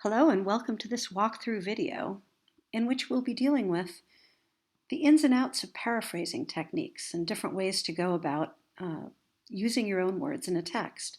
Hello and welcome to this walkthrough video in which we'll be dealing with the ins and outs of paraphrasing techniques and different ways to go about using your own words in a text.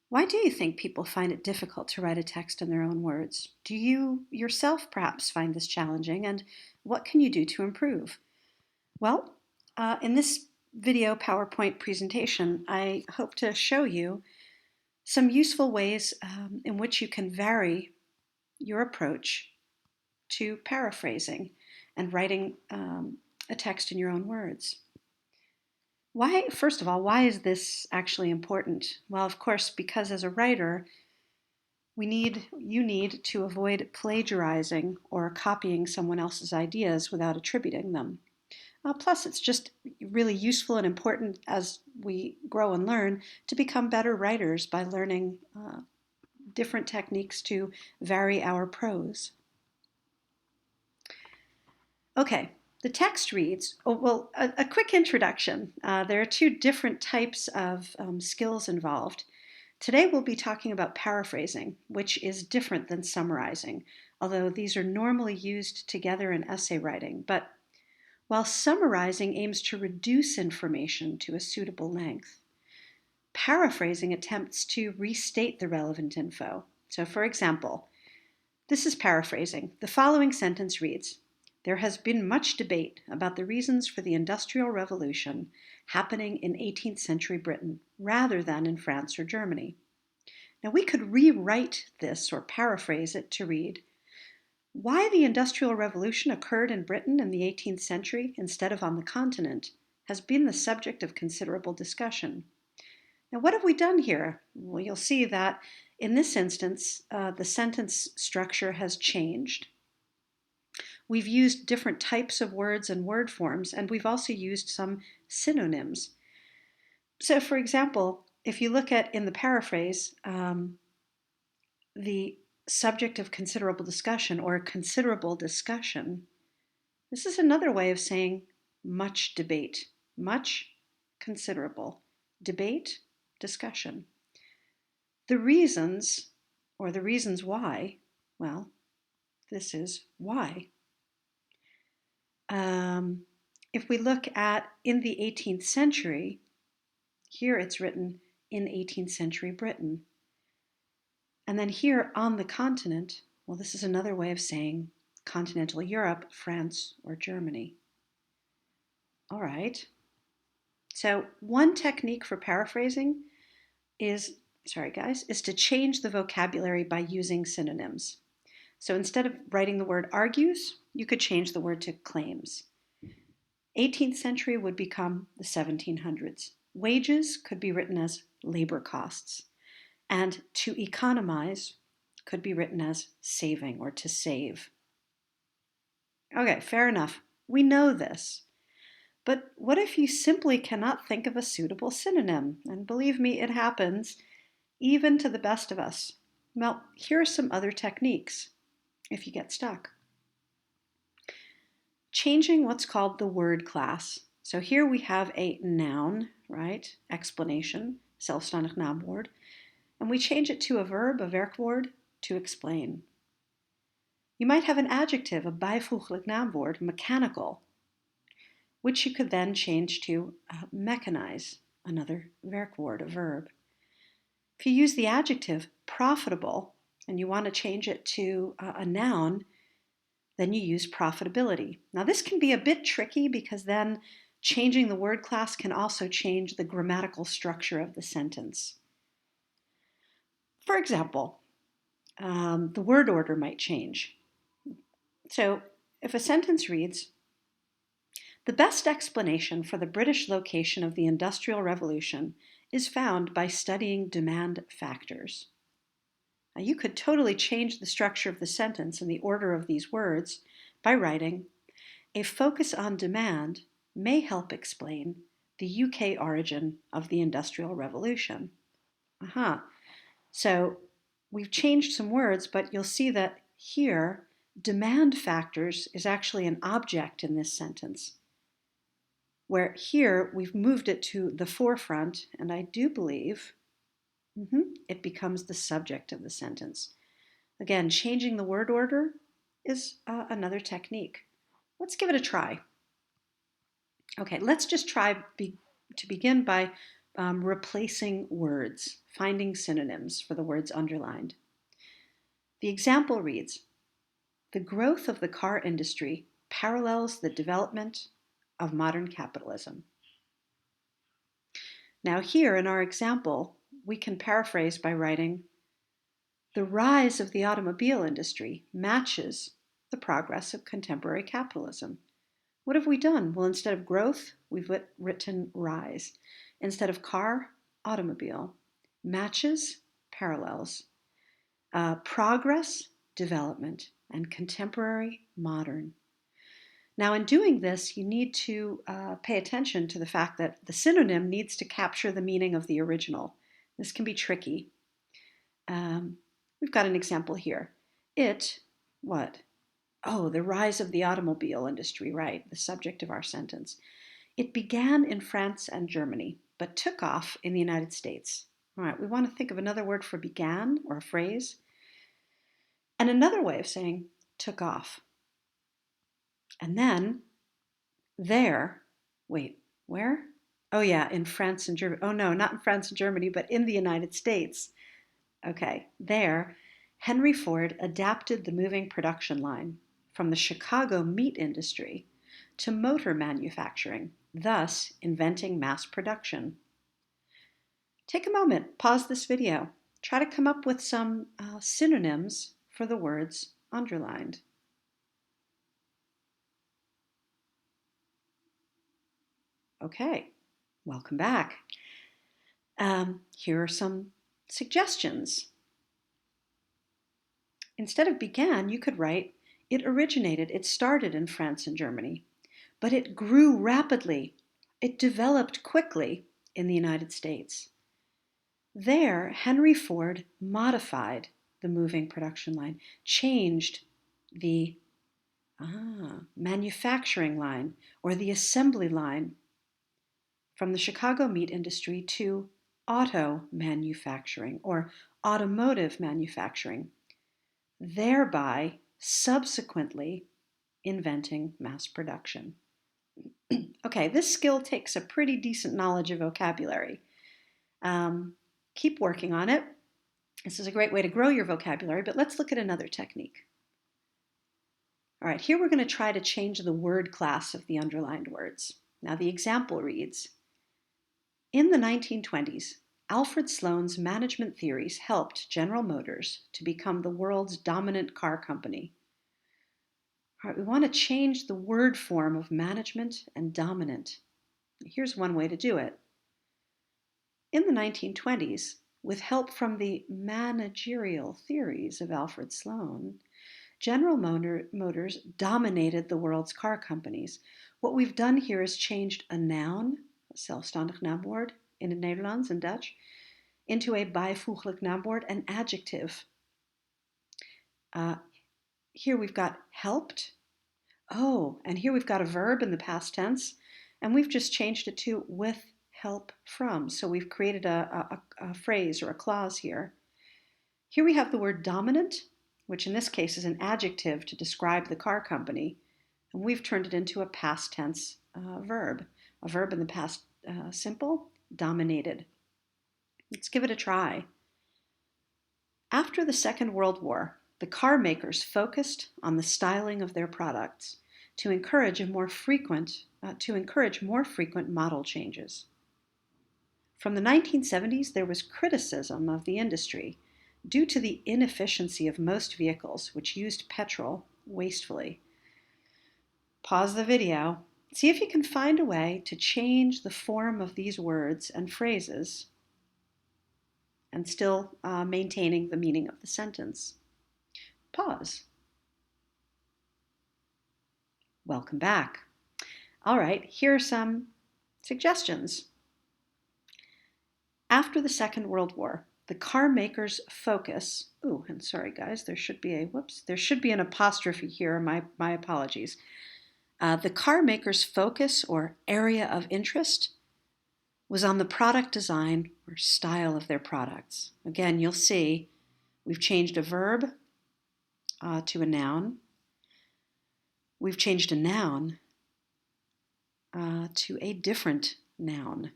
Why do you think people find it difficult to write a text in their own words? Do you yourself perhaps find this challenging, and what can you do to improve? Well, in this video PowerPoint presentation, I hope to show you some useful ways in which you can vary your approach to paraphrasing and writing a text in your own words. First of all, why is this actually important? Well, of course, because as a writer, you need to avoid plagiarizing or copying someone else's ideas without attributing them. Plus, it's just really useful and important as we grow and learn to become better writers by learning different techniques to vary our prose. Okay, the text reads, a quick introduction. There are two different types of skills involved. Today we'll be talking about paraphrasing, which is different than summarizing, although these are normally used together in essay writing. But while summarizing aims to reduce information to a suitable length, paraphrasing attempts to restate the relevant info. So for example, this is paraphrasing. The following sentence reads, "There has been much debate about the reasons for the Industrial Revolution happening in 18th century Britain rather than in France or Germany." Now we could rewrite this or paraphrase it to read, "Why the Industrial Revolution occurred in Britain in the 18th century instead of on the continent has been the subject of considerable discussion." Now what have we done here? Well, you'll see that in this instance, the sentence structure has changed. We've used different types of words and word forms, and we've also used some synonyms. So for example, if you look at in the paraphrase, the subject of considerable discussion or considerable discussion, this is another way of saying much debate. Much, considerable. Debate, discussion. The reasons, or the reasons why, well, this is why. If we look at in the 18th century, here it's written in 18th century Britain. And then here on the continent, well, this is another way of saying continental Europe, France, or Germany. All right. So one technique for paraphrasing is to change the vocabulary by using synonyms. So instead of writing the word argues, you could change the word to claims. 18th century would become the 1700s. Wages could be written as labor costs. And to economize could be written as saving or to save. Okay, fair enough. We know this. But what if you simply cannot think of a suitable synonym? And believe me, it happens, even to the best of us. Well, here are some other techniques if you get stuck. Changing what's called the word class. So here we have a noun, right? Explanation, zelfstandig naamwoord. And we change it to a verb, a werkwoord, to explain. You might have an adjective, a bijvoeglijk naamwoord, mechanical, which you could then change to mechanize, another werkwoord, a verb. If you use the adjective profitable and you want to change it to a noun, then you use profitability. Now this can be a bit tricky because then changing the word class can also change the grammatical structure of the sentence. For example, the word order might change. So if a sentence reads, "The best explanation for the British location of the Industrial Revolution is found by studying demand factors." Now, you could totally change the structure of the sentence and the order of these words by writing, "A focus on demand may help explain the UK origin of the Industrial Revolution." So we've changed some words, but you'll see that here, demand factors is actually an object in this sentence, where here we've moved it to the forefront, and I do believe it becomes the subject of the sentence. Again, changing the word order is another technique. Let's give it a try. Okay, let's just try to begin by replacing words, finding synonyms for the words underlined. The example reads, the growth of the car industry parallels the development of modern capitalism. Now here in our example, we can paraphrase by writing, the rise of the automobile industry matches the progress of contemporary capitalism. What have we done? Well, instead of growth, we've written rise. Instead of car, automobile. Matches, parallels. Progress, development. And contemporary, modern. Now, in doing this, you need to pay attention to the fact that the synonym needs to capture the meaning of the original. This can be tricky. We've got an example here. It, what? Oh, the rise of the automobile industry, right, the subject of our sentence. It began in France and Germany, but took off in the United States. All right, we want to think of another word for began or a phrase. And another way of saying took off. And then there, wait, where? Oh yeah, in France and Germany. Oh no, not in France and Germany, but in the United States. Okay, there, Henry Ford adapted the moving production line from the Chicago meat industry to motor manufacturing, thus inventing mass production. Take a moment, pause this video, try to come up with some synonyms for the words underlined. Okay, welcome back. Here are some suggestions. Instead of began, you could write, it started in France and Germany, but it grew rapidly. It developed quickly in the United States. There, Henry Ford modified the moving production line, changed the manufacturing line or the assembly line from the Chicago meat industry to auto manufacturing or automotive manufacturing, thereby subsequently inventing mass production. Okay, this skill takes a pretty decent knowledge of vocabulary. Keep working on it. This is a great way to grow your vocabulary, but let's look at another technique. All right, here we're going to try to change the word class of the underlined words. Now the example reads, in the 1920s, Alfred Sloan's management theories helped General Motors to become the world's dominant car company. All right, we want to change the word form of management and dominant. Here's one way to do it. In the 1920s, with help from the managerial theories of Alfred Sloan, General Motors dominated the world's car companies. What we've done here is changed a noun, a zelfstandig naamwoord in the Netherlands and Dutch, into a bijvoeglijk naamwoord, an adjective. Here we've got helped. Oh, and here we've got a verb in the past tense, and we've just changed it to with help from. So we've created a phrase or a clause here. Here we have the word dominant, which in this case is an adjective to describe the car company, and we've turned it into a past tense verb. A verb in the past simple, dominated. Let's give it a try. After the Second World War, the car makers focused on the styling of their products to encourage more frequent model changes. From the 1970s, there was criticism of the industry due to the inefficiency of most vehicles, which used petrol wastefully. Pause the video. See if you can find a way to change the form of these words and phrases and still maintaining the meaning of the sentence. Pause. Welcome back. All right, here are some suggestions. After the Second World War, the car makers' focus, and sorry guys, there should be an apostrophe here, my apologies. The car makers' focus or area of interest was on the product design or style of their products. Again, you'll see we've changed a verb to a noun. We've changed a noun to a different noun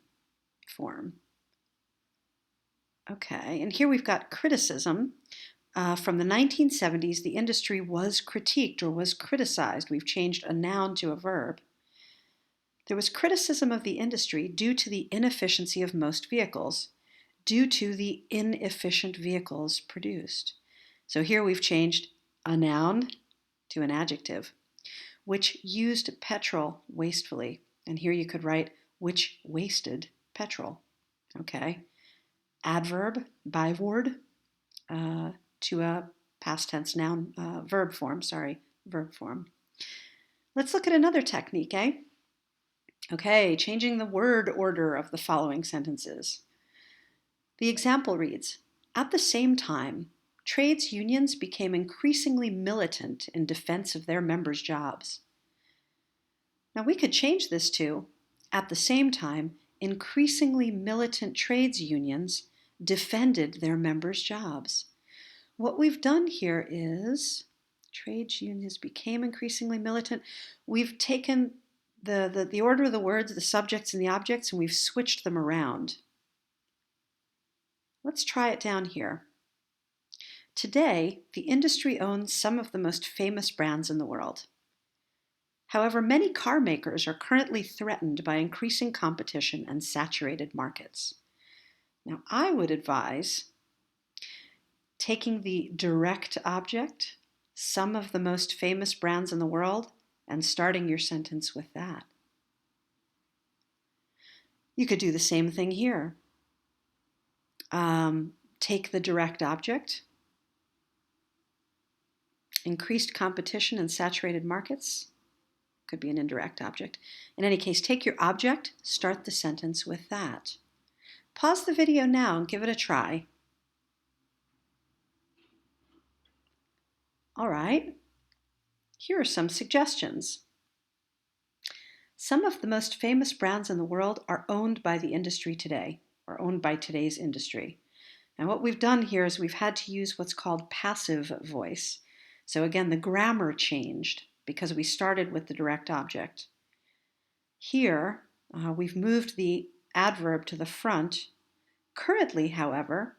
form. Okay, and here we've got criticism. From the 1970s, the industry was critiqued or was criticized. We've changed a noun to a verb. There was criticism of the industry due to the inefficiency of most vehicles, due to the inefficient vehicles produced. So here we've changed a noun to an adjective, which used petrol wastefully. And here you could write, which wasted petrol. Okay. Adverb, byword, to a past tense noun, verb form. Let's look at another technique, eh? Okay, changing the word order of the following sentences. The example reads, at the same time, trades unions became increasingly militant in defense of their members' jobs. Now we could change this to, at the same time, increasingly militant trades unions defended their members' jobs. What we've done here is, trades unions became increasingly militant. We've taken the order of the words, the subjects and the objects, and we've switched them around. Let's try it down here. Today, the industry owns some of the most famous brands in the world. However, many car makers are currently threatened by increasing competition and saturated markets. Now, I would advise taking the direct object, some of the most famous brands in the world, and starting your sentence with that. You could do the same thing here. Take the direct object, increased competition and saturated markets, could be an indirect object. In any case, take your object, start the sentence with that. Pause the video now and give it a try. All right, here are some suggestions. Some of the most famous brands in the world are owned by the industry today, or owned by today's industry. And what we've done here is we've had to use what's called passive voice. So again, the grammar changed because we started with the direct object. Here, we've moved the adverb to the front. Currently, however,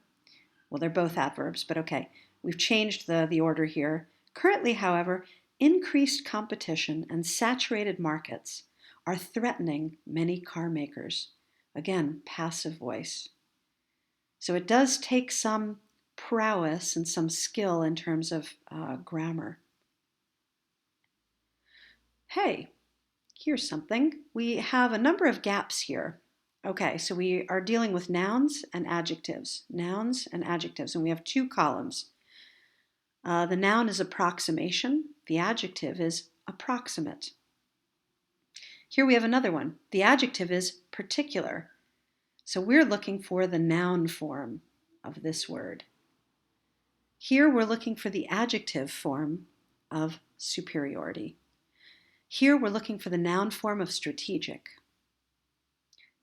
well, they're both adverbs, but okay, we've changed the order here. Currently, however, increased competition and saturated markets are threatening many car makers. Again, passive voice. So it does take some prowess and some skill in terms of grammar. Hey, here's something. We have a number of gaps here. Okay, so we are dealing with nouns and adjectives. Nouns and adjectives, and we have two columns. The noun is approximation. The adjective is approximate. Here we have another one. The adjective is particular. So we're looking for the noun form of this word. Here we're looking for the adjective form of superiority. Here we're looking for the noun form of strategic.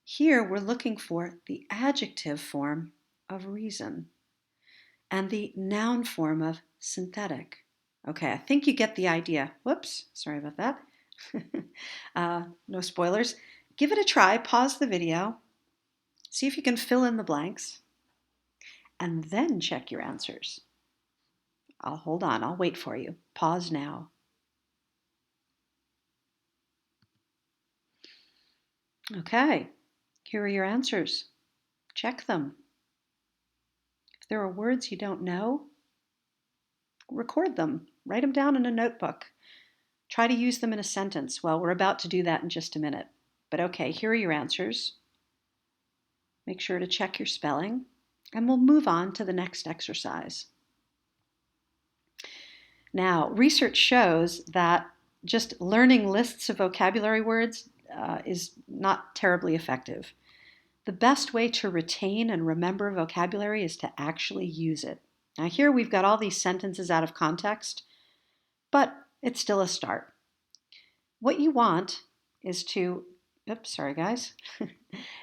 Here we're looking for the adjective form of reason and the noun form of synthetic. Okay, I think you get the idea. Whoops, sorry about that. No spoilers. Give it a try, pause the video, see if you can fill in the blanks, and then check your answers. Hold on, I'll wait for you. Pause now. Okay, here are your answers. Check them. If there are words you don't know, record them. Write them down in a notebook. Try to use them in a sentence. Well, we're about to do that in just a minute. But okay, here are your answers. Make sure to check your spelling, and we'll move on to the next exercise. Now, research shows that just learning lists of vocabulary words is not terribly effective. The best way to retain and remember vocabulary is to actually use it. Now here we've got all these sentences out of context, but it's still a start. What you want is to,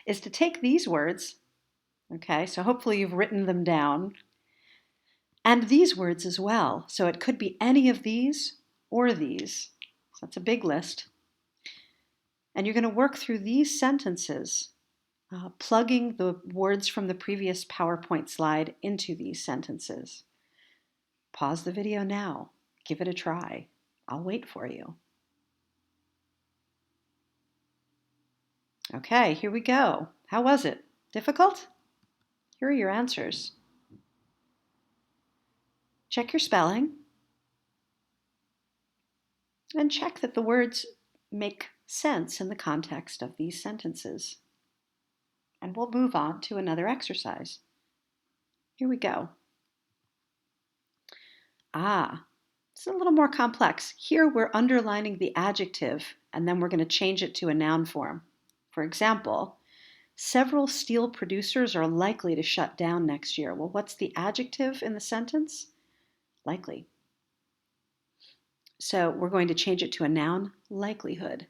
is to take these words, okay, so hopefully you've written them down, And these words as well. So it could be any of these or these. So that's a big list. And you're going to work through these sentences, plugging the words from the previous PowerPoint slide into these sentences. Pause the video now. Give it a try. I'll wait for you. Okay, here we go. How was it? Difficult? Here are your answers. Check your spelling and check that the words make sense in the context of these sentences. And we'll move on to another exercise. Here we go. It's a little more complex. Here we're underlining the adjective and then we're going to change it to a noun form. For example, several steel producers are likely to shut down next year. Well, what's the adjective in the sentence? Likely. So we're going to change it to a noun, likelihood.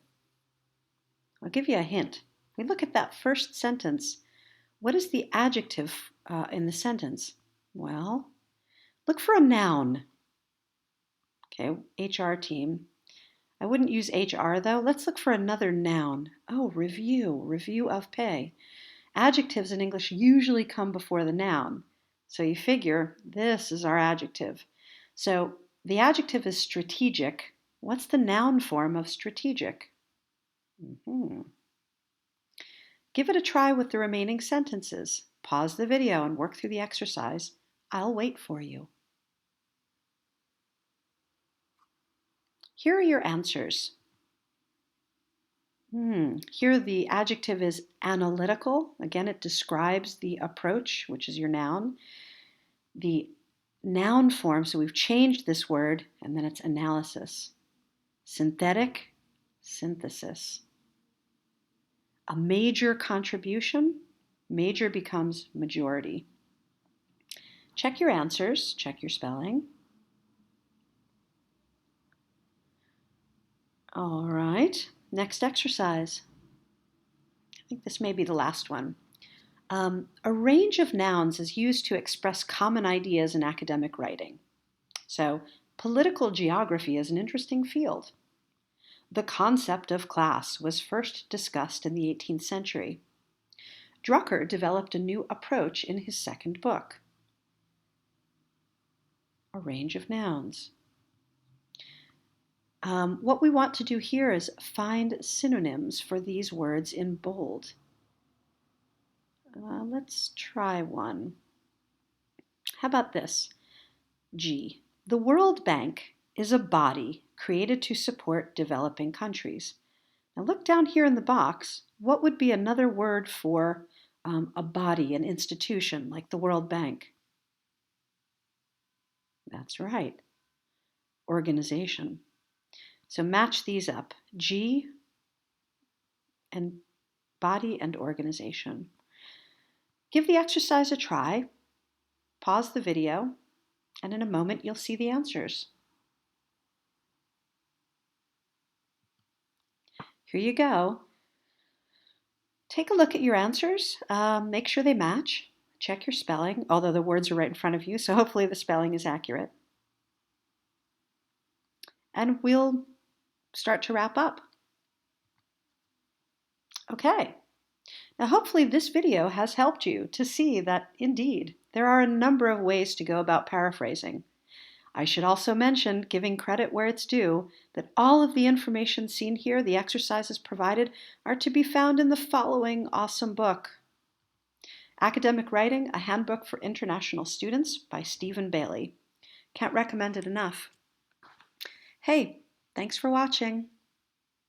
I'll give you a hint. We look at that first sentence. What is the adjective in the sentence? Well, look for a noun. Okay, HR team. I wouldn't use HR though. Let's look for another noun. Oh, review of pay. Adjectives in English usually come before the noun. So you figure this is our adjective. So the adjective is strategic. What's the noun form of strategic? Give it a try with the remaining sentences. Pause the video and work through the exercise. I'll wait for you. Here are your answers. Here the adjective is analytical. Again, it describes the approach, which is your noun. The noun form, so we've changed this word, and then it's analysis. Synthetic, synthesis. A major contribution, major becomes majority. Check your answers, check your spelling. All right, next exercise. I think this may be the last one. A range of nouns is used to express common ideas in academic writing. So, political geography is an interesting field. The concept of class was first discussed in the 18th century. Drucker developed a new approach in his second book. A range of nouns. What we want to do here is find synonyms for these words in bold. Let's try one. How about this? G. The World Bank is a body created to support developing countries. Now look down here in the box. What would be another word for a body, an institution, like the World Bank? That's right. Organization. So match these up. G and body and organization. Give the exercise a try. Pause the video, and in a moment you'll see the answers. Here you go. Take a look at your answers. Make sure they match. Check your spelling, although the words are right in front of you, so hopefully the spelling is accurate. And we'll start to wrap up. Okay. Now hopefully this video has helped you to see that indeed there are a number of ways to go about paraphrasing. I should also mention, giving credit where it's due, that all of the information seen here, the exercises provided, are to be found in the following awesome book. Academic Writing, a Handbook for International Students by Stephen Bailey. Can't recommend it enough. Hey, thanks for watching.